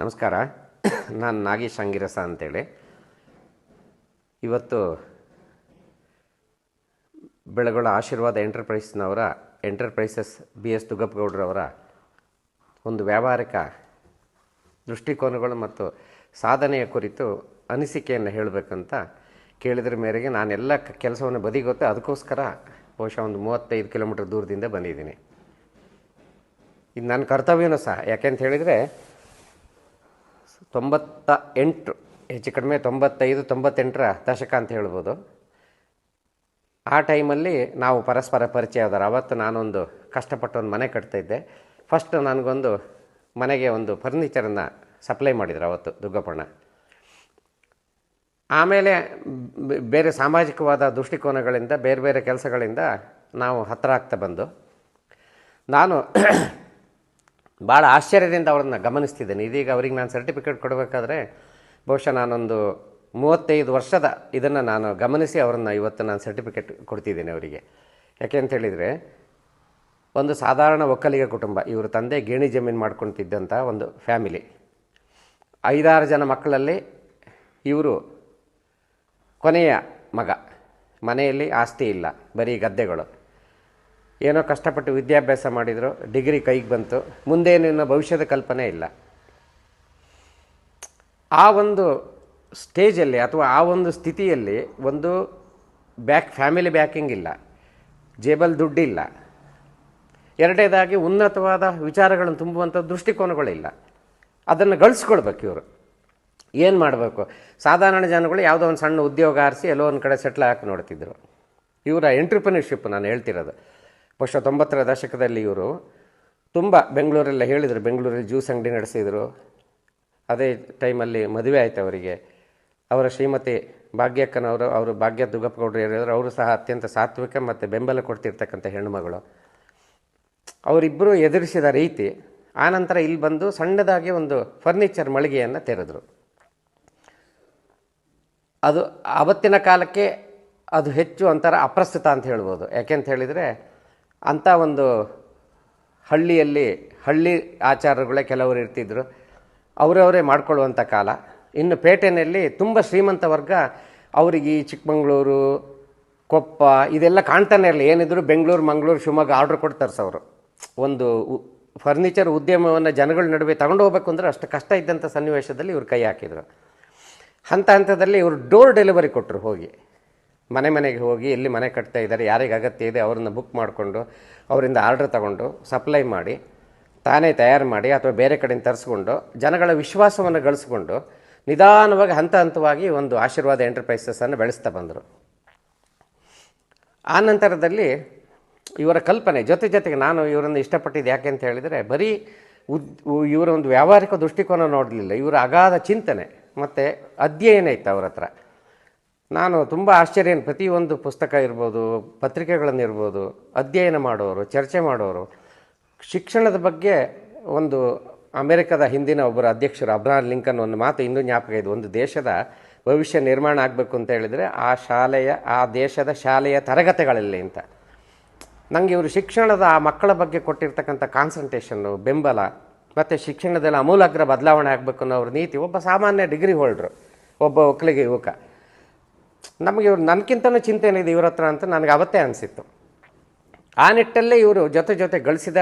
ನಮಸ್ಕಾರ. ನಾನು ನಾಗೇಶ್ ಅಂಗಿರಸ ಅಂತೇಳಿ. ಇವತ್ತು ಬೆಳಗೊಳ ಆಶೀರ್ವಾದ ಎಂಟರ್ಪ್ರೈಸಸ್ ಬಿ ಎಸ್ ದುಗ್ಗಪ್ಪಗೌಡರವರ ಒಂದು ವ್ಯಾವಹಾರಿಕ ದೃಷ್ಟಿಕೋನಗಳು ಮತ್ತು ಸಾಧನೆಯ ಕುರಿತು ಅನಿಸಿಕೆಯನ್ನು ಹೇಳಬೇಕಂತ ಕೇಳಿದ್ರ ಮೇರೆಗೆ ನಾನೆಲ್ಲ ಕೆಲಸವನ್ನು ಬದಿಗೊತ್ತು. ಅದಕ್ಕೋಸ್ಕರ ಬಹುಶಃ ಒಂದು 35 ಕಿಲೋಮೀಟರ್ ದೂರದಿಂದ ಬಂದಿದ್ದೀನಿ. ಇದು ನನ್ನ ಕರ್ತವ್ಯನೂ ಸಹ. ಯಾಕೆಂತ ಹೇಳಿದರೆ 98 ಹೆಚ್ಚು ಕಡಿಮೆ 95-98ರ ದಶಕ ಅಂತ ಹೇಳ್ಬೋದು. ಆ ಟೈಮಲ್ಲಿ ನಾವು ಪರಸ್ಪರ ಪರಿಚಯ ಆದರು. ಅವತ್ತು ನಾನೊಂದು ಕಷ್ಟಪಟ್ಟು ಒಂದು ಮನೆ ಕಟ್ತಾಯಿದ್ದೆ. ಫಸ್ಟ್ ನನಗೊಂದು ಮನೆಗೆ ಒಂದು ಫರ್ನಿಚರನ್ನು ಸಪ್ಲೈ ಮಾಡಿದರು ಅವತ್ತು ದುಗ್ಗಪ್ಪಣ್ಣ. ಆಮೇಲೆ ಬೇರೆ ಸಾಮಾಜಿಕವಾದ ದೃಷ್ಟಿಕೋನಗಳಿಂದ ಬೇರೆ ಬೇರೆ ಕೆಲಸಗಳಿಂದ ನಾವು ಹತ್ತಿರ ಆಗ್ತಾ ಬಂದು ನಾನು ಭಾಳ ಆಶ್ಚರ್ಯದಿಂದ ಅವ್ರನ್ನ ಗಮನಿಸ್ತಿದ್ದೇನೆ. ಇದೀಗ ಅವ್ರಿಗೆ ನಾನು ಸರ್ಟಿಫಿಕೇಟ್ ಕೊಡಬೇಕಾದ್ರೆ ಬಹುಶಃ ನಾನೊಂದು 35 ವರ್ಷದ ಇದನ್ನು ನಾನು ಗಮನಿಸಿ ಅವರನ್ನು ಇವತ್ತು ನಾನು ಸರ್ಟಿಫಿಕೇಟ್ ಕೊಡ್ತಿದ್ದೇನೆ ಅವರಿಗೆ. ಯಾಕೆ ಅಂತ ಹೇಳಿದರೆ, ಒಂದು ಸಾಧಾರಣ ಒಕ್ಕಲಿಗ ಕುಟುಂಬ. ಇವ್ರ ತಂದೆ ಗೇಣಿ ಜಮೀನು ಮಾಡ್ಕೊತಿದ್ದಂಥ ಒಂದು ಫ್ಯಾಮಿಲಿ. 5-6 ಜನ ಮಕ್ಕಳಲ್ಲಿ ಇವರು ಕೊನೆಯ ಮಗ. ಮನೆಯಲ್ಲಿ ಆಸ್ತಿ ಇಲ್ಲ, ಬರೀ ಗದ್ದೆಗಳು. ಏನೋ ಕಷ್ಟಪಟ್ಟು ವಿದ್ಯಾಭ್ಯಾಸ ಮಾಡಿದರು, ಡಿಗ್ರಿ ಕೈಗೆ ಬಂತು, ಮುಂದೇನಿನ್ನ ಭವಿಷ್ಯದ ಕಲ್ಪನೆ ಇಲ್ಲ. ಆ ಒಂದು ಸ್ಟೇಜಲ್ಲಿ ಅಥವಾ ಆ ಒಂದು ಸ್ಥಿತಿಯಲ್ಲಿ ಒಂದು ಫ್ಯಾಮಿಲಿ ಬ್ಯಾಕಿಂಗ್ ಇಲ್ಲ, ಜೇಬಲ್ ದುಡ್ಡಿಲ್ಲ. ಎರಡನೇದಾಗಿ ಉನ್ನತವಾದ ವಿಚಾರಗಳನ್ನು ತುಂಬುವಂಥ ದೃಷ್ಟಿಕೋನಗಳಿಲ್ಲ. ಅದನ್ನು ಗಳಿಸ್ಕೊಳ್ಬೇಕು ಇವರು. ಏನು ಮಾಡಬೇಕು? ಸಾಧಾರಣ ಜನಗಳು ಯಾವುದೋ ಒಂದು ಸಣ್ಣ ಉದ್ಯೋಗ ಆರಿಸಿ ಎಲ್ಲೋ ಒಂದು ಕಡೆ ಸೆಟ್ಲ್ ಹಾಕಿ ನೋಡ್ತಿದ್ರು. ಇವರ ಎಂಟ್ರಪ್ರಿನರ್ಶಿಪ್ ನಾನು ಹೇಳ್ತಿರೋದು. ಬಹುಶಃ 90ರ ದಶಕದಲ್ಲಿ ಇವರು ತುಂಬ ಬೆಂಗಳೂರೆಲ್ಲ ಹೇಳಿದರು. ಬೆಂಗಳೂರಲ್ಲಿ ಜ್ಯೂಸ್ ಅಂಗಡಿ ನಡೆಸಿದರು. ಅದೇ ಟೈಮಲ್ಲಿ ಮದುವೆ ಆಯಿತು ಅವರಿಗೆ. ಅವರ ಶ್ರೀಮತಿ ಭಾಗ್ಯಕ್ಕನವರು ಭಾಗ್ಯ ದುಗ್ಗಪ್ಪಗೌಡರು ಹೇಳಿದರು. ಅವರು ಸಹ ಅತ್ಯಂತ ಸಾತ್ವಿಕ ಮತ್ತು ಬೆಂಬಲ ಕೊಡ್ತಿರ್ತಕ್ಕಂಥ ಹೆಣ್ಣುಮಗಳು. ಅವರಿಬ್ಬರು ಎದುರಿಸಿದ ರೀತಿ. ಆನಂತರ ಇಲ್ಲಿ ಬಂದು ಸಣ್ಣದಾಗಿ ಒಂದು ಫರ್ನಿಚರ್ ಮಳಿಗೆಯನ್ನು ತೆರೆದರು. ಅದು ಆವತ್ತಿನ ಕಾಲಕ್ಕೆ ಅದು ಹೆಚ್ಚು ಒಂಥರ ಅಪ್ರಸ್ತುತ ಅಂತ ಹೇಳ್ಬೋದು. ಯಾಕೆಂತ ಹೇಳಿದರೆ, ಅಂಥ ಒಂದು ಹಳ್ಳಿ ಆಚಾರಗಳೇ ಕೆಲವರು ಇರ್ತಿದ್ರು, ಅವರವರೇ ಮಾಡ್ಕೊಳ್ಳುವಂಥ ಕಾಲ. ಇನ್ನು ಪೇಟೆಯಲ್ಲಿ ತುಂಬ ಶ್ರೀಮಂತ ವರ್ಗ. ಅವರಿಗೆ ಈ ಚಿಕ್ಕಮಗಳೂರು, ಕೊಪ್ಪ ಇದೆಲ್ಲ ಕಾಣ್ತಾನೆ ಇರಲಿ. ಏನಿದ್ರು ಬೆಂಗಳೂರು, ಮಂಗಳೂರು, ಶಿವಮೊಗ್ಗ ಆರ್ಡ್ರ್ ಕೊಟ್ಟು ತರಿಸೋರು. ಒಂದು ಫರ್ನಿಚರ್ ಉದ್ಯಮವನ್ನು ಜನಗಳ ನಡುವೆ ತಗೊಂಡು ಹೋಗ್ಬೇಕು ಅಂದರೆ ಅಷ್ಟು ಕಷ್ಟ ಇದ್ದಂಥ ಸನ್ನಿವೇಶದಲ್ಲಿ ಇವರು ಕೈ ಹಾಕಿದರು. ಹಂತದಲ್ಲಿ ಇವರು ಡೋರ್ ಡೆಲಿವರಿ ಕೊಟ್ಟರು. ಹೋಗಿ ಮನೆಗೆ ಹೋಗಿ ಎಲ್ಲಿ ಮನೆ ಕಟ್ತಾ ಇದ್ದಾರೆ, ಯಾರಿಗೆ ಅಗತ್ಯ ಇದೆ ಅವ್ರನ್ನ ಬುಕ್ ಮಾಡಿಕೊಂಡು ಅವರಿಂದ ಆರ್ಡ್ರ್ ತಗೊಂಡು ಸಪ್ಲೈ ಮಾಡಿ, ತಾನೇ ತಯಾರು ಮಾಡಿ ಅಥವಾ ಬೇರೆ ಕಡೆಯಿಂದ ತರಿಸ್ಕೊಂಡು ಜನಗಳ ವಿಶ್ವಾಸವನ್ನು ಗಳಿಸ್ಕೊಂಡು ನಿಧಾನವಾಗಿ ಹಂತವಾಗಿ ಒಂದು ಆಶೀರ್ವಾದ ಎಂಟರ್ಪ್ರೈಸಸ್ಸನ್ನು ಬೆಳೆಸ್ತಾ ಬಂದರು. ಆ ನಂತರದಲ್ಲಿ ಇವರ ಕಲ್ಪನೆ ಜೊತೆಗೆ ನಾನು ಇವರನ್ನು ಇಷ್ಟಪಟ್ಟಿದ್ದು ಯಾಕೆ ಅಂತ ಹೇಳಿದರೆ, ಬರೀ ಇವರ ಒಂದು ವ್ಯಾವಹಾರಿಕ ದೃಷ್ಟಿಕೋನ ನೋಡಲಿಲ್ಲ, ಇವರ ಅಗಾಧ ಚಿಂತನೆ ಮತ್ತು ಅಧ್ಯಯನ ಇತ್ತು ಅವರ ಹತ್ರ. ನಾನು ತುಂಬ ಆಶ್ಚರ್ಯ. ಪ್ರತಿಯೊಂದು ಪುಸ್ತಕ ಇರ್ಬೋದು, ಪತ್ರಿಕೆಗಳನ್ನಿರ್ಬೋದು, ಅಧ್ಯಯನ ಮಾಡೋರು, ಚರ್ಚೆ ಮಾಡೋರು. ಶಿಕ್ಷಣದ ಬಗ್ಗೆ ಒಂದು ಅಮೆರಿಕದ ಹಿಂದಿನ ಒಬ್ಬರು ಅಧ್ಯಕ್ಷರು ಅಬ್ರಹಾಂ ಲಿಂಕನ್ ಒಂದು ಮಾತು ಇನ್ನೂ ಜ್ಞಾಪಕ ಇದೆ. ಒಂದು ದೇಶದ ಭವಿಷ್ಯ ನಿರ್ಮಾಣ ಆಗಬೇಕು ಅಂತ ಹೇಳಿದರೆ ಆ ದೇಶದ ಶಾಲೆಯ ತರಗತಿಗಳಲ್ಲಿ ಅಂತ. ನನಗೆ ಇವರು ಶಿಕ್ಷಣದ ಆ ಮಕ್ಕಳ ಬಗ್ಗೆ ಕೊಟ್ಟಿರ್ತಕ್ಕಂಥ ಕಾನ್ಸಂಟ್ರೇಷನ್ನು, ಬೆಂಬಲ ಮತ್ತು ಶಿಕ್ಷಣದಲ್ಲಿ ಅಮೂಲಾಗ್ರ ಬದಲಾವಣೆ ಆಗಬೇಕು ಅನ್ನೋ ಅವ್ರ ನೀತಿ. ಒಬ್ಬ ಸಾಮಾನ್ಯ ಡಿಗ್ರಿ ಹೋಲ್ಡ್ರು, ಒಬ್ಬ ಒಕ್ಕಲಿಗ ಯುವಕ. ನಮಗೆ ಇವರು ನನಗಿಂತನೂ ಚಿಂತೆ ಏನಿದೆ ಇವ್ರ ಹತ್ರ ಅಂತ ನನಗೆ ಅವತ್ತೇ ಅನಿಸಿತ್ತು. ಆ ನಿಟ್ಟಲ್ಲೇ ಇವರು ಜೊತೆ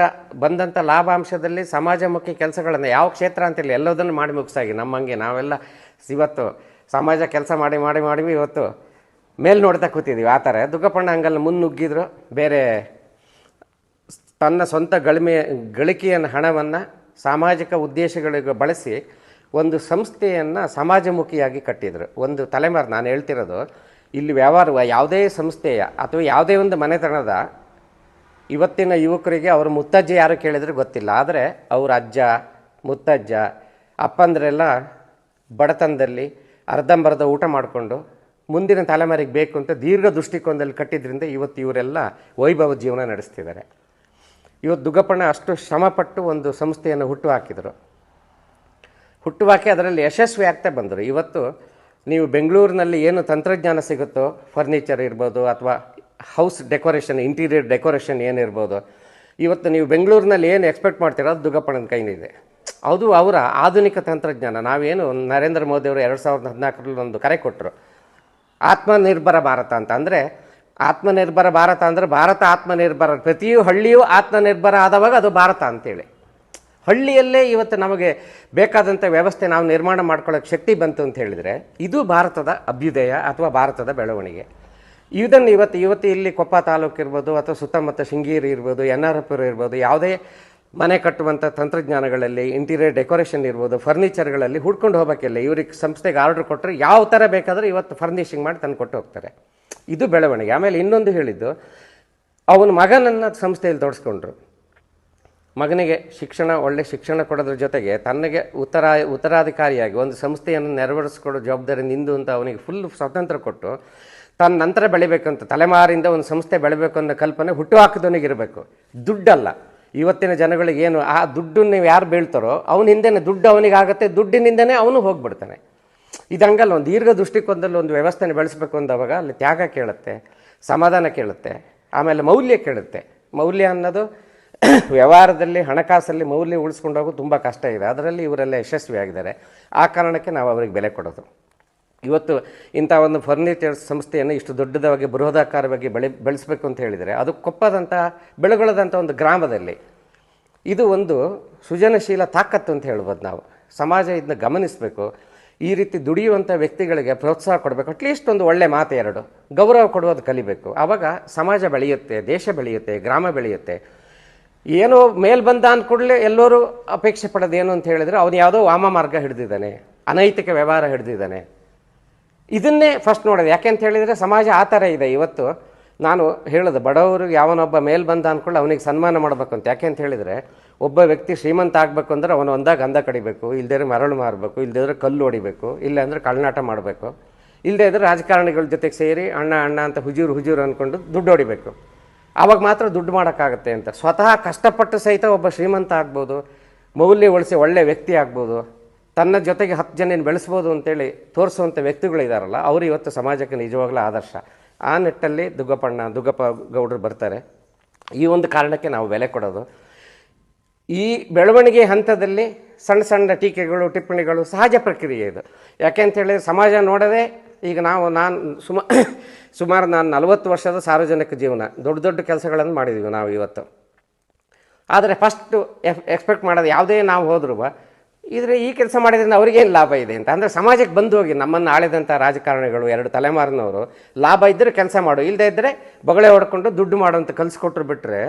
ಬಂದಂಥ ಲಾಭಾಂಶದಲ್ಲಿ ಸಮಾಜಮುಖಿ ಕೆಲಸಗಳನ್ನು, ಯಾವ ಕ್ಷೇತ್ರ ಅಂತಿಲ್ಲ, ಎಲ್ಲದನ್ನು ಮಾಡಿ ಮುಗಿಸಾಗಿ. ನಮ್ಮಂಗೆ ನಾವೆಲ್ಲ ಇವತ್ತು ಸಮಾಜ ಕೆಲಸ ಮಾಡಿ ಇವತ್ತು ಮೇಲೆ ನೋಡ್ತಾ ಕೂತಿದ್ದೀವಿ. ಆ ಥರ ದುಗ್ಗಪ್ಪಣ್ಣ ಹಂಗಲ್ಲ ಮುನ್ನುಗ್ಗಿದ್ರು. ಬೇರೆ ತನ್ನ ಸ್ವಂತ ಗಳಿಕೆಯನ್ನು ಹಣವನ್ನು ಸಾಮಾಜಿಕ ಉದ್ದೇಶಗಳಿಗೆ ಬಳಸಿ ಒಂದು ಸಂಸ್ಥೆಯನ್ನು ಸಮಾಜಮುಖಿಯಾಗಿ ಕಟ್ಟಿದರು. ಒಂದು ತಲೆಮಾರು, ನಾನು ಹೇಳ್ತಿರೋದು ಇಲ್ಲಿ ವ್ಯವಹಾರ ಯಾವುದೇ ಸಂಸ್ಥೆಯ ಅಥವಾ ಯಾವುದೇ ಒಂದು ಮನೆತನದ ಇವತ್ತಿನ ಯುವಕರಿಗೆ ಅವ್ರ ಮುತ್ತಜ್ಜ ಯಾರು ಕೇಳಿದರೆ ಗೊತ್ತಿಲ್ಲ. ಆದರೆ ಅವ್ರ ಅಜ್ಜ, ಮುತ್ತಜ್ಜ, ಅಪ್ಪಂದರೆಲ್ಲ ಬಡತನದಲ್ಲಿ ಅರ್ಧಂಬರ್ಧ ಊಟ ಮಾಡಿಕೊಂಡು ಮುಂದಿನ ತಲೆಮಾರಿಗೆ ಬೇಕು ಅಂತ ದೀರ್ಘ ದೃಷ್ಟಿಕೋನದಲ್ಲಿ ಕಟ್ಟಿದ್ರಿಂದ ಇವತ್ತು ಇವರೆಲ್ಲ ವೈಭವ ಜೀವನ ನಡೆಸ್ತಿದ್ದಾರೆ. ಇವತ್ತು ದುಗ್ಗಪ್ಪಣ್ಣ ಅಷ್ಟು ಶ್ರಮಪಟ್ಟು ಒಂದು ಸಂಸ್ಥೆಯನ್ನು ಹುಟ್ಟುಹಾಕಿ ಅದರಲ್ಲಿ ಯಶಸ್ವಿ ಆಗ್ತಾ ಬಂದರು. ಇವತ್ತು ನೀವು ಬೆಂಗಳೂರಿನಲ್ಲಿ ಏನು ತಂತ್ರಜ್ಞಾನ ಸಿಗುತ್ತೋ, ಫರ್ನಿಚರ್ ಇರ್ಬೋದು ಅಥವಾ ಹೌಸ್ ಡೆಕೋರೇಷನ್, ಇಂಟೀರಿಯರ್ ಡೆಕೋರೇಷನ್ ಏನಿರ್ಬೋದು, ಇವತ್ತು ನೀವು ಬೆಂಗಳೂರಿನಲ್ಲಿ ಏನು ಎಕ್ಸ್ಪೆಕ್ಟ್ ಮಾಡ್ತೀರೋ ಅದು ದುಗ್ಗಪ್ಪಣ್ಣನ ಕೈನಿದೆ. ಅದು ಅವರ ಆಧುನಿಕ ತಂತ್ರಜ್ಞಾನ. ನಾವೇನು ನರೇಂದ್ರ ಮೋದಿಯವರು 2014ರಲ್ಲಿ ಒಂದು ಕರೆ ಕೊಟ್ಟರು, ಆತ್ಮನಿರ್ಭರ ಭಾರತ ಅಂತ. ಅಂದರೆ ಆತ್ಮನಿರ್ಭರ ಭಾರತ ಅಂದರೆ ಭಾರತ ಆತ್ಮನಿರ್ಭರ, ಪ್ರತಿಯೂ ಹಳ್ಳಿಯೂ ಆತ್ಮನಿರ್ಭರ ಆದವಾಗ ಅದು ಭಾರತ ಅಂತೇಳಿ. ಹಳ್ಳಿಯಲ್ಲೇ ಇವತ್ತು ನಮಗೆ ಬೇಕಾದಂಥ ವ್ಯವಸ್ಥೆ ನಾವು ನಿರ್ಮಾಣ ಮಾಡ್ಕೊಳ್ಳೋಕ್ಕೆ ಶಕ್ತಿ ಬಂತು ಅಂತ ಹೇಳಿದರೆ ಇದು ಭಾರತದ ಅಭ್ಯುದಯ ಅಥವಾ ಭಾರತದ ಬೆಳವಣಿಗೆ. ಇದನ್ನು ಇವತ್ತು ಇಲ್ಲಿ ಕೊಪ್ಪ ತಾಲೂಕು ಇರ್ಬೋದು ಅಥವಾ ಸುತ್ತಮುತ್ತ ಶೃಂಗೇರಿ ಇರ್ಬೋದು, NRPುರ ಇರ್ಬೋದು, ಯಾವುದೇ ಮನೆ ಕಟ್ಟುವಂಥ ತಂತ್ರಜ್ಞಾನಗಳಲ್ಲಿ ಇಂಟೀರಿಯರ್ ಡೆಕೋರೇಷನ್ ಇರ್ಬೋದು, ಫರ್ನಿಚರ್ಗಳಲ್ಲಿ ಹುಡ್ಕೊಂಡು ಹೋಗೋಕ್ಕಿಲ್ಲ. ಇವ್ರಿಗೆ ಸಂಸ್ಥೆಗೆ ಆರ್ಡ್ರ್ ಕೊಟ್ಟರೆ ಯಾವ ಥರ ಬೇಕಾದರೂ ಇವತ್ತು ಫರ್ನಿಷಿಂಗ್ ಮಾಡಿ ತಂದು ಕೊಟ್ಟು ಹೋಗ್ತಾರೆ. ಇದು ಬೆಳವಣಿಗೆ. ಆಮೇಲೆ ಇನ್ನೊಂದು ಹೇಳಿದ್ದು, ಅವನ ಮಗನನ್ನು ಸಂಸ್ಥೆಯಲ್ಲಿ ತೊಡಸ್ಕೊಂಡ್ರು. ಮಗನಿಗೆ ಒಳ್ಳೆ ಶಿಕ್ಷಣ ಕೊಡೋದ್ರ ಜೊತೆಗೆ ತನಗೆ ಉತ್ತರಾಧಿಕಾರಿಯಾಗಿ ಒಂದು ಸಂಸ್ಥೆಯನ್ನು ನೆರವೇರಿಸ್ಕೊಡೋ ಜವಾಬ್ದಾರಿ ನಿಂದು ಅಂತ ಅವನಿಗೆ ಫುಲ್ ಸ್ವಾತಂತ್ರ್ಯ ಕೊಟ್ಟು ತನ್ನ ನಂತರ ಬೆಳಿಬೇಕಂತ, ತಲೆಮಾರಿಂದ ಒಂದು ಸಂಸ್ಥೆ ಬೆಳಿಬೇಕು ಅನ್ನೋ ಕಲ್ಪನೆ ಹುಟ್ಟು ಹಾಕಿದವನಿಗಿರಬೇಕು. ದುಡ್ಡಲ್ಲ. ಇವತ್ತಿನ ಜನಗಳಿಗೆ ಏನು ಆ ದುಡ್ಡು ನೀವು ಯಾರು ಬೀಳ್ತಾರೋ ಅವನ ಹಿಂದೆನೇ ದುಡ್ಡು ಅವನಿಗಾಗುತ್ತೆ, ದುಡ್ಡಿನಿಂದನೇ ಅವನು ಹೋಗ್ಬಿಡ್ತಾನೆ. ಇದಂಗಲ್ಲ. ಒಂದು ದೀರ್ಘ ದೃಷ್ಟಿಕೋನದಲ್ಲಿ ಒಂದು ವ್ಯವಸ್ಥೆನ ಬೆಳೆಸಬೇಕು ಅಂದವಾಗ ಅಲ್ಲಿ ತ್ಯಾಗ ಕೇಳುತ್ತೆ, ಸಮಾಧಾನ ಕೇಳುತ್ತೆ, ಆಮೇಲೆ ಮೌಲ್ಯ ಕೇಳುತ್ತೆ. ಮೌಲ್ಯ ಅನ್ನೋದು ವ್ಯವಹಾರದಲ್ಲಿ ಹಣಕಾಸಲ್ಲಿ ಮೌಲ್ಯ ಉಳಿಸ್ಕೊಂಡು ಹೋಗೋದು ತುಂಬ ಕಷ್ಟ ಇದೆ. ಅದರಲ್ಲಿ ಇವರೆಲ್ಲ ಯಶಸ್ವಿಯಾಗಿದ್ದಾರೆ. ಆ ಕಾರಣಕ್ಕೆ ನಾವು ಅವರಿಗೆ ಬೆಲೆ ಕೊಡೋದು. ಇವತ್ತು ಇಂಥ ಒಂದು ಫರ್ನಿಚರ್ ಸಂಸ್ಥೆಯನ್ನು ಇಷ್ಟು ದೊಡ್ಡದಾಗಿ ಬೃಹದಾಕಾರವಾಗಿ ಬೆಳೆಸಬೇಕು ಅಂತ ಹೇಳಿದರೆ ಅದು ಕೊಪ್ಪದಂಥ ಬೆಳಗೊಳದಂಥ ಒಂದು ಗ್ರಾಮದಲ್ಲಿ ಇದು ಒಂದು ಸೃಜನಶೀಲ ತಾಕತ್ತು ಅಂತ ಹೇಳ್ಬೋದು ನಾವು. ಸಮಾಜ ಇದನ್ನ ಗಮನಿಸಬೇಕು. ಈ ರೀತಿ ದುಡಿಯುವಂಥ ವ್ಯಕ್ತಿಗಳಿಗೆ ಪ್ರೋತ್ಸಾಹ ಕೊಡಬೇಕು. ಅಟ್ಲೀಸ್ಟ್ ಒಂದು ಒಳ್ಳೆ ಮಾತು ಎರಡು ಗೌರವ ಕೊಡುವುದು ಕಲಿಬೇಕು. ಆವಾಗ ಸಮಾಜ ಬೆಳೆಯುತ್ತೆ, ದೇಶ ಬೆಳೆಯುತ್ತೆ, ಗ್ರಾಮ ಬೆಳೆಯುತ್ತೆ. ಏನೋ ಮೇಲ್ ಬಂದ ಅಂದ್ಕೂಡಲೇ ಎಲ್ಲರೂ ಅಪೇಕ್ಷೆ ಪಡೋದು ಏನು ಅಂತ ಹೇಳಿದರೆ ಅವನು ಯಾವುದೋ ವಾಮ ಮಾರ್ಗ ಹಿಡಿದಿದ್ದಾನೆ, ಅನೈತಿಕ ವ್ಯವಹಾರ ಹಿಡಿದಿದ್ದಾನೆ. ಇದನ್ನೇ ಫಸ್ಟ್ ನೋಡೋದು. ಯಾಕೆಂತ ಹೇಳಿದರೆ ಸಮಾಜ ಆ ಥರ ಇದೆ. ಇವತ್ತು ನಾನು ಹೇಳೋದು, ಬಡವರಿಗೆ ಯಾವನೊಬ್ಬ ಮೇಲ್ ಬಂದ ಅಂದ್ಕೊಳ್ಳಿ ಅವನಿಗೆ ಸನ್ಮಾನ ಮಾಡಬೇಕು ಅಂತ. ಯಾಕೆ ಅಂತ ಹೇಳಿದರೆ ಒಬ್ಬ ವ್ಯಕ್ತಿ ಶ್ರೀಮಂತ ಆಗಬೇಕು ಅಂದರೆ ಅವನು ಒಂದಾಗ ಗಂಧ ಕಡಿಬೇಕು, ಇಲ್ಲದೇ ಮರಳು ಮಾರಬೇಕು, ಇಲ್ಲದೇ ಕಲ್ಲು ಹೊಡಿಬೇಕು, ಇಲ್ಲ ಅಂದರೆ ಕಳ್ಳನಾಟ ಮಾಡಬೇಕು, ಇಲ್ಲದೇ ಇದ್ರೆ ರಾಜಕಾರಣಿಗಳ ಜೊತೆಗೆ ಸೇರಿ ಅಣ್ಣ ಅಣ್ಣ ಅಂತ ಹುಜೂರು ಅಂದ್ಕೊಂಡು ದುಡ್ಡು ಹೊಡಿಬೇಕು. ಆವಾಗ ಮಾತ್ರ ದುಡ್ಡು ಮಾಡೋಕ್ಕಾಗತ್ತೆ ಅಂತ. ಸ್ವತಃ ಕಷ್ಟಪಟ್ಟು ಸಹಿತ ಒಬ್ಬ ಶ್ರೀಮಂತ ಆಗ್ಬೋದು, ಮೌಲ್ಯ ಉಳಿಸಿ ಒಳ್ಳೆ ವ್ಯಕ್ತಿ ಆಗ್ಬೋದು, ತನ್ನ ಜೊತೆಗೆ 10 ಜನ ಬೆಳೆಸ್ಬೋದು ಅಂತೇಳಿ ತೋರಿಸುವಂಥ ವ್ಯಕ್ತಿಗಳಿದಾರಲ್ಲ, ಅವರು ಇವತ್ತು ಸಮಾಜಕ್ಕೆ ನಿಜವಾಗ್ಲೂ ಆದರ್ಶ. ಆ ನಿಟ್ಟಲ್ಲಿ ದುಗ್ಗಪ್ಪ ಗೌಡರು ಬರ್ತಾರೆ. ಈ ಒಂದು ಕಾರಣಕ್ಕೆ ನಾವು ಬೆಲೆ ಕೊಡೋದು. ಈ ಬೆಳವಣಿಗೆ ಹಂತದಲ್ಲಿ ಸಣ್ಣ ಸಣ್ಣ ಟೀಕೆಗಳು, ಟಿಪ್ಪಣಿಗಳು ಸಹಜ ಪ್ರಕ್ರಿಯೆ ಇದು. ಯಾಕೆ ಅಂತೇಳಿ ಸಮಾಜ ನೋಡೋದೇ ಈಗ ನಾನು ಸುಮಾರು 40 ವರ್ಷದ ಸಾರ್ವಜನಿಕ ಜೀವನ, ದೊಡ್ಡ ಕೆಲಸಗಳನ್ನು ಮಾಡಿದ್ದೀವಿ ನಾವು ಇವತ್ತು. ಆದರೆ ಫಸ್ಟು ಎಕ್ಸ್ಪೆಕ್ಟ್ ಮಾಡೋದು ಯಾವುದೇ ನಾವು ಹೋದ್ರೂ ಇದ್ರೆ ಈ ಕೆಲಸ ಮಾಡಿದ್ರಿಂದ ಅವ್ರಿಗೇನು ಲಾಭ ಇದೆ ಅಂತ. ಅಂದರೆ ಸಮಾಜಕ್ಕೆ ಬಂದು ಹೋಗಿ ನಮ್ಮನ್ನು ಆಳಿದಂಥ ರಾಜಕಾರಣಿಗಳು 2 ತಲೆಮಾರಿನವರು ಲಾಭ ಇದ್ದರೆ ಕೆಲಸ ಮಾಡು, ಇಲ್ಲದೇ ಇದ್ದರೆ ಬೊಗಳೆ ಹೊಡ್ಕೊಂಡು ದುಡ್ಡು ಮಾಡು ಅಂತ ಕಲಿಸ್ಕೊಟ್ರು ಬಿಟ್ಟರೆ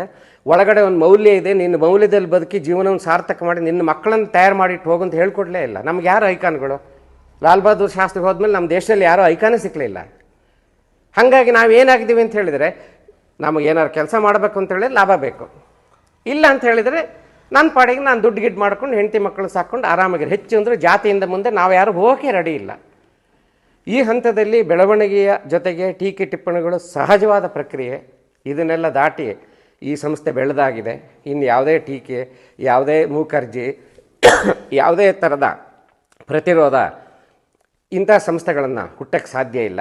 ಒಳಗಡೆ ಒಂದು ಮೌಲ್ಯ ಇದೆ, ನಿನ್ನ ಮೌಲ್ಯದಲ್ಲಿ ಬದುಕಿ ಜೀವನವನ್ನು ಸಾರ್ಥಕ ಮಾಡಿ ನಿನ್ನ ಮಕ್ಕಳನ್ನು ತಯಾರು ಮಾಡಿಟ್ಟು ಹೋಗಂತ ಹೇಳ್ಕೊಡ್ಲೇ ಇಲ್ಲ. ನಮ್ಗೆ ಯಾರು ಐಕಾನ್ಗಳು? ಲಾಲ್ ಬಹದ್ದೂರ್ ಶಾಸ್ತ್ರಿ ಹೋದ್ಮೇಲೆ ನಮ್ಮ ದೇಶದಲ್ಲಿ ಯಾರೂ ಐಕಾನೇ ಸಿಕ್ಕಲಿಲ್ಲ. ಹಾಗಾಗಿ ನಾವೇನಾಗಿದ್ದೀವಿ ಅಂತ ಹೇಳಿದರೆ ನಮಗೇನಾದ್ರು ಕೆಲಸ ಮಾಡಬೇಕು ಅಂತೇಳಿ ಲಾಭ ಬೇಕು, ಇಲ್ಲ ಅಂತ ಹೇಳಿದರೆ ನನ್ನ ಪಾಡಿಗೆ ನಾನು ದುಡ್ಡು ಗಿಡ್ ಮಾಡ್ಕೊಂಡು ಹೆಂಡತಿ ಮಕ್ಕಳು ಸಾಕ್ಕೊಂಡು ಆರಾಮಾಗಿರು. ಹೆಚ್ಚು ಅಂದರೆ ಜಾತಿಯಿಂದ ಮುಂದೆ ನಾವು ಯಾರು ಹೋಗೋಕ್ಕೆ ರೆಡಿ ಇಲ್ಲ. ಈ ಹಂತದಲ್ಲಿ ಬೆಳವಣಿಗೆಯ ಜೊತೆಗೆ ಟೀಕೆ ಟಿಪ್ಪಣಿಗಳು ಸಹಜವಾದ ಪ್ರಕ್ರಿಯೆ. ಇದನ್ನೆಲ್ಲ ದಾಟಿ ಈ ಸಂಸ್ಥೆ ಬೆಳೆದಾಗಿದೆ. ಇನ್ನು ಯಾವುದೇ ಟೀಕೆ, ಯಾವುದೇ ಮೂಕರ್ಜಿ, ಯಾವುದೇ ಥರದ ಪ್ರತಿರೋಧ ಇಂಥ ಸಂಸ್ಥೆಗಳನ್ನು ಹುಟ್ಟಕ್ಕೆ ಸಾಧ್ಯ ಇಲ್ಲ.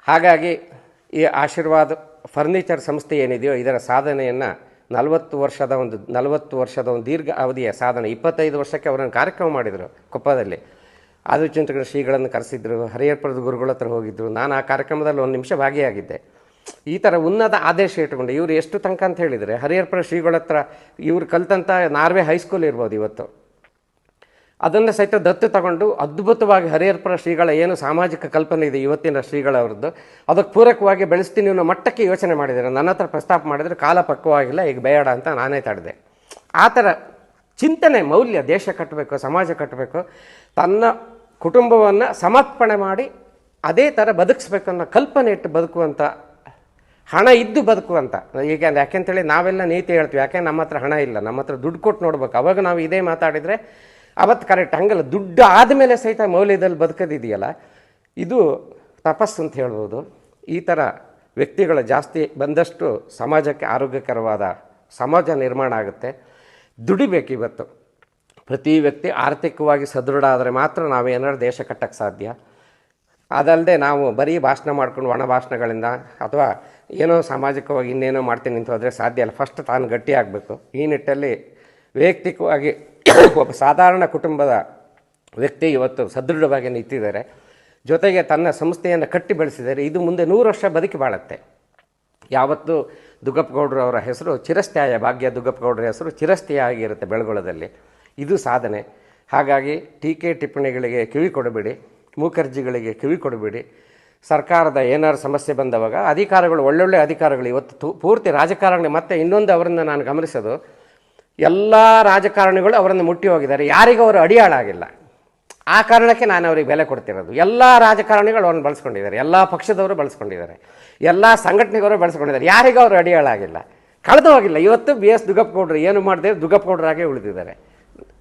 ಹಾಗಾಗಿ ಈ ಆಶೀರ್ವಾದ್ ಫರ್ನಿಚರ್ ಸಂಸ್ಥೆ ಏನಿದೆಯೋ ಇದರ ಸಾಧನೆಯನ್ನು 40 ವರ್ಷದ ಒಂದು ದೀರ್ಘ ಅವಧಿಯ ಸಾಧನೆ. 25 ವರ್ಷಕ್ಕೆ ಅವರನ್ನು ಕಾರ್ಯಕ್ರಮ ಮಾಡಿದರು ಕೊಪ್ಪದಲ್ಲಿ. ಆದಿಚುಂಚನಗಿರಿ ಶ್ರೀಗಳನ್ನು ಕರೆಸಿದ್ರು, ಹರಿಹರಪುರದ ಗುರುಗಳ ಹತ್ರ ಹೋಗಿದ್ದರು. ನಾನು ಆ ಕಾರ್ಯಕ್ರಮದಲ್ಲಿ 1 ನಿಮಿಷ ಭಾಗಿಯಾಗಿದ್ದೆ. ಈ ಥರ ಉನ್ನತ ಆದೇಶ ಇಟ್ಕೊಂಡು ಇವರು ಎಷ್ಟು ತನಕ ಅಂತ ಹೇಳಿದರೆ ಹರಿಹರಪುರ ಶ್ರೀಗಳ ಹತ್ರ ಇವರು ಕಲಿತಂಥ ನಾರ್ವೆ ಹೈಸ್ಕೂಲ್ ಇರ್ಬೋದು ಇವತ್ತು, ಅದನ್ನು ಸಹಿತ ದತ್ತು ತಗೊಂಡು ಅದ್ಭುತವಾಗಿ ಹರಿಹರಪುರ ಶ್ರೀಗಳ ಏನು ಸಾಮಾಜಿಕ ಕಲ್ಪನೆ ಇದೆ ಇವತ್ತಿನ ಶ್ರೀಗಳವ್ರದ್ದು ಅದಕ್ಕೆ ಪೂರಕವಾಗಿ ಬೆಳೆಸ್ತೀನಿ ಅನ್ನೋ ಮಟ್ಟಕ್ಕೆ ಯೋಚನೆ ಮಾಡಿದ್ದಾರೆ. ನನ್ನ ಹತ್ರ ಪ್ರಸ್ತಾಪ ಮಾಡಿದರೆ ಕಾಲ ಪಕ್ವವಾಗಿಲ್ಲ, ಈಗ ಬೇಡ ಅಂತ ನಾನೇ ತಡೆದೆ. ಆ ಥರ ಚಿಂತನೆ, ಮೌಲ್ಯ, ದೇಶ ಕಟ್ಟಬೇಕು, ಸಮಾಜ ಕಟ್ಟಬೇಕು, ತನ್ನ ಕುಟುಂಬವನ್ನು ಸಮರ್ಪಣೆ ಮಾಡಿ ಅದೇ ಥರ ಬದುಕಿಸ್ಬೇಕು ಅನ್ನೋ ಕಲ್ಪನೆ ಇಟ್ಟು ಬದುಕುವಂಥ, ಹಣ ಇದ್ದು ಬದುಕುವಂಥ. ಈಗ ಯಾಕೆಂತೇಳಿ ನಾವೆಲ್ಲ ನೀತಿ ಹೇಳ್ತೀವಿ, ಯಾಕೆ ನಮ್ಮ ಹತ್ರ ಹಣ ಇಲ್ಲ, ನಮ್ಮ ಹತ್ರ ದುಡ್ಡು ಕೊಟ್ಟು ನೋಡ್ಬೇಕು, ಅವಾಗ ನಾವು ಇದೇ ಮಾತಾಡಿದರೆ ಅವತ್ತು ಕರೆಕ್ಟ್. ಹಂಗಲ್ಲ, ದುಡ್ಡು ಆದಮೇಲೆ ಸಹಿತ ಮೌಲ್ಯದಲ್ಲಿ ಬದುಕೋದಿದೆಯಲ್ಲ, ಇದು ತಪಸ್ಸು ಅಂತ ಹೇಳ್ಬೋದು. ಈ ಥರ ವ್ಯಕ್ತಿಗಳು ಜಾಸ್ತಿ ಬಂದಷ್ಟು ಸಮಾಜಕ್ಕೆ ಆರೋಗ್ಯಕರವಾದ ಸಮಾಜ ನಿರ್ಮಾಣ ಆಗುತ್ತೆ. ದುಡಿಬೇಕು. ಇವತ್ತು ಪ್ರತಿ ವ್ಯಕ್ತಿ ಆರ್ಥಿಕವಾಗಿ ಸದೃಢ ಆದರೆ ಮಾತ್ರ ನಾವೇನಾದ್ರು ದೇಶ ಕಟ್ಟಕ್ಕೆ ಸಾಧ್ಯ. ಅದಲ್ಲದೆ ನಾವು ಬರೀ ಭಾಷಣ ಮಾಡ್ಕೊಂಡು ಒಣ ಭಾಷಣಗಳಿಂದ ಅಥವಾ ಏನೋ ಸಾಮಾಜಿಕವಾಗಿ ಇನ್ನೇನೋ ಮಾಡ್ತೀನಿ ಅಂತ ಹೋದರೆ ಸಾಧ್ಯ ಇಲ್ಲ. ಫಸ್ಟ್ ತಾನು ಗಟ್ಟಿ ಆಗಬೇಕು. ಈ ನಿಟ್ಟಲ್ಲಿ ವೈಯಕ್ತಿಕವಾಗಿ ಒಬ್ಬ ಸಾಧಾರಣ ಕುಟುಂಬದ ವ್ಯಕ್ತಿ ಇವತ್ತು ಸದೃಢವಾಗಿ ನಿಂತಿದ್ದಾರೆ. ಜೊತೆಗೆ ತನ್ನ ಸಂಸ್ಥೆಯನ್ನು ಕಟ್ಟಿ ಬೆಳೆಸಿದ್ದಾರೆ. ಇದು ಮುಂದೆ 100 ವರ್ಷ ಬದುಕಿ ಬಾಳುತ್ತೆ. ಯಾವತ್ತೂ ದುಗ್ಗಪ್ಪಗೌಡರು ಅವರ ಹೆಸರು ಚಿರಸ್ಥಾಯ, ಭಾಗ್ಯ ದುಗ್ಗಪ್ಪಗೌಡರ ಹೆಸರು ಚಿರಸ್ಥಾಯ ಆಗಿರುತ್ತೆ ಬೆಳಗೊಳದಲ್ಲಿ. ಇದು ಸಾಧನೆ. ಹಾಗಾಗಿ ಟೀಕೆ ಟಿಪ್ಪಣಿಗಳಿಗೆ ಕಿವಿ ಕೊಡಬೇಡಿ, ಮೂಕರ್ಜಿಗಳಿಗೆ ಕಿವಿ ಕೊಡಬೇಡಿ. ಸರ್ಕಾರದ ಏನಾದ್ರು ಸಮಸ್ಯೆ ಬಂದವಾಗ ಅಧಿಕಾರಿಗಳು, ಒಳ್ಳೊಳ್ಳೆ ಅಧಿಕಾರಿಗಳು ಇವತ್ತು ಪೂರ್ತಿ ರಾಜಕಾರಣಿ. ಮತ್ತು ಇನ್ನೊಂದು ಅವರನ್ನು ನಾನು ಗಮನಿಸೋದು, ಎಲ್ಲ ರಾಜಕಾರಣಿಗಳು ಅವರನ್ನು ಮುಟ್ಟಿ ಹೋಗಿದ್ದಾರೆ, ಯಾರಿಗೂ ಅವರು ಅಡಿಯಾಳಾಗಿಲ್ಲ. ಆ ಕಾರಣಕ್ಕೆ ನಾನು ಅವ್ರಿಗೆ ಬೆಲೆ ಕೊಡ್ತಿರೋದು. ಎಲ್ಲ ರಾಜಕಾರಣಿಗಳು ಅವ್ರನ್ನ ಬಳಸ್ಕೊಂಡಿದ್ದಾರೆ, ಎಲ್ಲ ಪಕ್ಷದವರು ಬಳಸ್ಕೊಂಡಿದ್ದಾರೆ, ಎಲ್ಲ ಸಂಘಟನೆಗವರು ಬಳಸ್ಕೊಂಡಿದ್ದಾರೆ, ಯಾರಿಗೂ ಅವರು ಅಡಿಯಾಳಾಗಿಲ್ಲ, ಕಳೆದು ಹೋಗಿಲ್ಲ. ಇವತ್ತು BS ದುಗ್ಗಪ್ಪಗೌಡರು ಏನು ಮಾಡಿದೆ, ದುಗ್ಗಪ್ಪಗೌಡರಾಗೇ ಉಳಿದಿದ್ದಾರೆ.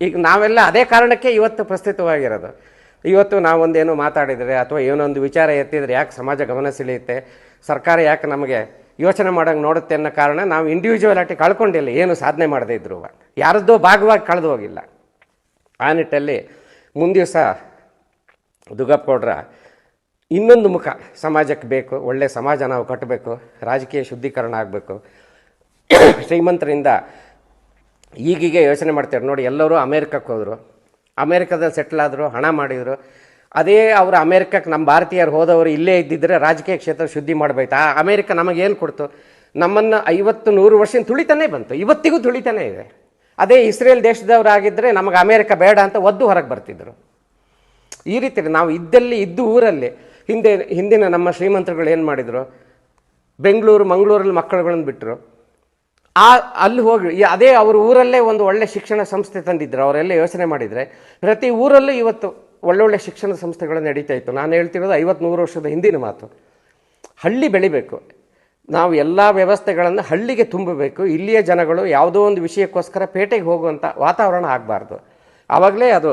ಈಗ ನಾವೆಲ್ಲ ಅದೇ ಕಾರಣಕ್ಕೆ ಇವತ್ತು ಪ್ರಸ್ತುತವಾಗಿರೋದು. ಇವತ್ತು ನಾವೊಂದೇನು ಮಾತಾಡಿದರೆ ಅಥವಾ ಏನೊಂದು ವಿಚಾರ ಎತ್ತಿದರೆ ಯಾಕೆ ಸಮಾಜ ಗಮನ ಸೆಳೆಯುತ್ತೆ, ಸರ್ಕಾರ ಯಾಕೆ ನಮಗೆ ಯೋಚನೆ ಮಾಡೋಂಗೆ ನೋಡುತ್ತೆ ಅನ್ನೋ ಕಾರಣ ನಾವು ಇಂಡಿವಿಜುವಲಾಟಿ ಕಳ್ಕೊಂಡಿಲ್ಲ. ಏನು ಸಾಧನೆ ಮಾಡದೇ ಇದ್ರು ಯಾರದ್ದೋ ಭಾಗವಾಗಿ ಕಳೆದು ಹೋಗಿಲ್ಲ. ಆ ನಿಟ್ಟಲ್ಲಿ ಮುಂದಿವಸ ದುಗ್ಗಪ್ಪಗೌಡರ ಇನ್ನೊಂದು ಮುಖ ಸಮಾಜಕ್ಕೆ ಬೇಕು. ಒಳ್ಳೆಯ ಸಮಾಜ ನಾವು ಕಟ್ಟಬೇಕು, ರಾಜಕೀಯ ಶುದ್ಧೀಕರಣ ಆಗಬೇಕು. ಶ್ರೀಮಂತರಿಂದ ಈಗೀಗ ಯೋಚನೆ ಮಾಡ್ತಾರೆ ನೋಡಿ, ಎಲ್ಲರೂ ಅಮೇರಿಕಕ್ಕೆ ಹೋದರು, ಅಮೇರಿಕಾದಲ್ಲಿ ಸೆಟ್ಲ್ ಆದರು, ಹಣ ಮಾಡಿದರು. ಅದೇ ಅವರು ಅಮೇರಿಕಕ್ಕೆ ನಮ್ಮ ಭಾರತೀಯರು ಹೋದವರು ಇಲ್ಲೇ ಇದ್ದಿದ್ದರೆ ರಾಜಕೀಯ ಕ್ಷೇತ್ರ ಶುದ್ಧಿ ಮಾಡಬೇಕು. ಆ ಅಮೇರಿಕ ನಮಗೇನು ಕೊಡ್ತು? ನಮ್ಮನ್ನು 50-100 ವರ್ಷ ತುಳಿತಾನೇ ಬಂತು, ಇವತ್ತಿಗೂ ತುಳಿತಾನೇ ಇದೆ. ಅದೇ ಇಸ್ರೇಲ್ ದೇಶದವರಾಗಿದ್ದರೆ ನಮಗೆ ಅಮೇರಿಕ ಬೇಡ ಅಂತ ಒದ್ದು ಹೊರಗೆ ಬರ್ತಿದ್ರು. ಈ ರೀತಿ ನಾವು ಇದ್ದು ಊರಲ್ಲಿ ಹಿಂದಿನ ನಮ್ಮ ಶ್ರೀಮಂತರುಗಳು ಏನು ಮಾಡಿದರು, ಬೆಂಗಳೂರು ಮಂಗಳೂರಲ್ಲಿ ಮಕ್ಕಳುಗಳನ್ನು ಬಿಟ್ಟರು. ಅಲ್ಲಿ ಹೋಗಿ ಅದೇ ಅವ್ರ ಊರಲ್ಲೇ ಒಂದು ಒಳ್ಳೆ ಶಿಕ್ಷಣ ಸಂಸ್ಥೆ ತಂದಿದ್ರು. ಅವರೆಲ್ಲ ಯೋಚನೆ ಮಾಡಿದರೆ ಪ್ರತಿ ಊರಲ್ಲೂ ಇವತ್ತು ಒಳ್ಳೊಳ್ಳೆ ಶಿಕ್ಷಣ ಸಂಸ್ಥೆಗಳು ನಡೀತಾ ಇತ್ತು. ನಾನು ಹೇಳ್ತಿರೋದು 50-100 ವರ್ಷದ ಹಿಂದಿನ ಮಾತು. ಹಳ್ಳಿ ಬೆಳಿಬೇಕು, ನಾವು ಎಲ್ಲ ವ್ಯವಸ್ಥೆಗಳನ್ನು ಹಳ್ಳಿಗೆ ತುಂಬಬೇಕು. ಇಲ್ಲಿಯ ಜನಗಳು ಯಾವುದೋ ಒಂದು ವಿಷಯಕ್ಕೋಸ್ಕರ ಪೇಟೆಗೆ ಹೋಗುವಂಥ ವಾತಾವರಣ ಆಗಬಾರ್ದು. ಆವಾಗಲೇ ಅದು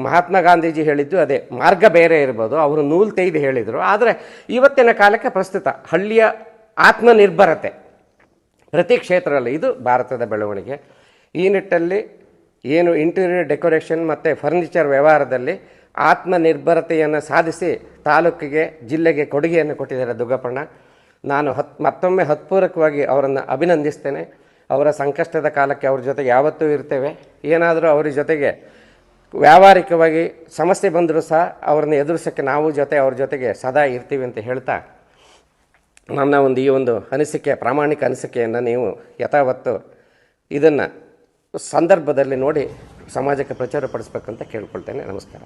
ಮಹಾತ್ಮ ಗಾಂಧೀಜಿ ಹೇಳಿದ್ದು ಅದೇ. ಮಾರ್ಗ ಬೇರೆ ಇರ್ಬೋದು, ಅವರು ನೂಲು ತೆಗೆದು ಹೇಳಿದರು. ಆದರೆ ಇವತ್ತಿನ ಕಾಲಕ್ಕೆ ಪ್ರಸ್ತುತ ಹಳ್ಳಿಯ ಆತ್ಮನಿರ್ಭರತೆ ಪ್ರತಿ ಕ್ಷೇತ್ರದಲ್ಲಿ ಇದು ಭಾರತದ ಬೆಳವಣಿಗೆ. ಈ ನಿಟ್ಟಲ್ಲಿ ಏನು ಇಂಟೀರಿಯರ್ ಡೆಕೋರೇಷನ್ ಮತ್ತು ಫರ್ನಿಚರ್ ವ್ಯವಹಾರದಲ್ಲಿ ಆತ್ಮನಿರ್ಭರತೆಯನ್ನು ಸಾಧಿಸಿ ತಾಲೂಕಿಗೆ, ಜಿಲ್ಲೆಗೆ ಕೊಡುಗೆಯನ್ನು ಕೊಟ್ಟಿದ್ದಾರೆ ದುಗ್ಗಪ್ಪಣ್ಣ. ನಾನು ಮತ್ತೊಮ್ಮೆ ಹತ್ಪೂರ್ವಕವಾಗಿ ಅವರನ್ನು ಅಭಿನಂದಿಸ್ತೇನೆ. ಅವರ ಸಂಕಷ್ಟದ ಕಾಲಕ್ಕೆ ಅವ್ರ ಜೊತೆಗೆ ಯಾವತ್ತೂ ಇರ್ತೇವೆ. ಏನಾದರೂ ಅವ್ರ ಜೊತೆಗೆ ವ್ಯಾವಹಾರಿಕವಾಗಿ ಸಮಸ್ಯೆ ಬಂದರೂ ಸಹ ಅವ್ರನ್ನ ಎದುರಿಸೋಕ್ಕೆ ನಾವು ಅವ್ರ ಜೊತೆಗೆ ಸದಾ ಇರ್ತೀವಿ ಅಂತ ಹೇಳ್ತಾ, ನನ್ನ ಈ ಒಂದು ಅನಿಸಿಕೆ, ಪ್ರಾಮಾಣಿಕ ಅನಿಸಿಕೆಯನ್ನು ನೀವು ಯಥಾವತ್ತು ಇದನ್ನು ಸಂದರ್ಭದಲ್ಲಿ ನೋಡಿ ಸಮಾಜಕ್ಕೆ ಪ್ರಚಾರಪಡಿಸ್ಬೇಕಂತ ಕೇಳ್ಕೊಳ್ತೇನೆ. ನಮಸ್ಕಾರ.